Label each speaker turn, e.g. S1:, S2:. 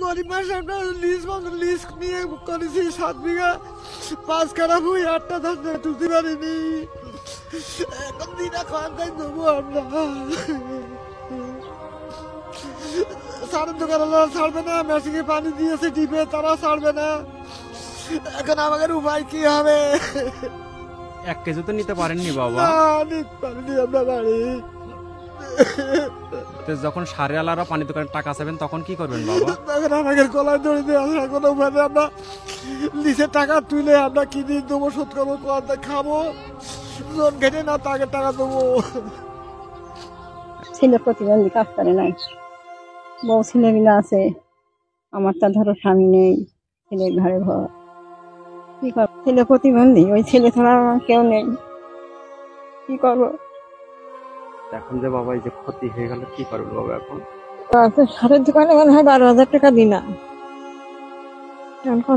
S1: গরিব মানুষ আমরা লিজ নিয়ে করেছি 7 বিঘা 5 কাঠা ভুঁই 8টা ধান তুলতে পারিনি। এখন দিনা খাওয়ান তাই দেবো আমরা। সারের দোকানওয়ালা ছাড়বে না, মেশিনে পানি দিয়েছে টিপে, তারা ছাড়বে না। এখন আমাদের উপায় কি হবে?
S2: 1 কেজি তো নিতে পারেননি বাবা?
S1: না, নিতে পারিনি আমরা বাড়ি।
S2: তো যখন সারেওয়ালারা পানি দোকানে টাকা চাইবেন তখন কি করবেন বাবা?
S1: তখন আমাদের গলায় দড়ি দিয়ে আসা কোনো উপায় নেই। আমরা লিজের টাকা তুলে আমরা কিনে দেবো, শোধ করবো, কোয়াতে খাবো, লোন ঘেটে না তাকে টাকা দেবো।
S3: ছেলে প্রতিবন্ধী, কাজ করে নাই, বউ ছেলেগুলো আছে, আমার তো ধরো স্বামী নেই, ছেলের ঘরে ঘর, কি করবো? ছেলে প্রতিবন্ধী, ওই ছেলে ছাড়া আমার কেউ নেই, কি করবো?
S2: এখন যে বাবা এই যে ক্ষতি হয়ে গেল কি করবেন বাবা এখন?
S3: সারের দোকানে মনে হয় 12,000 টাকা দিনা, এখন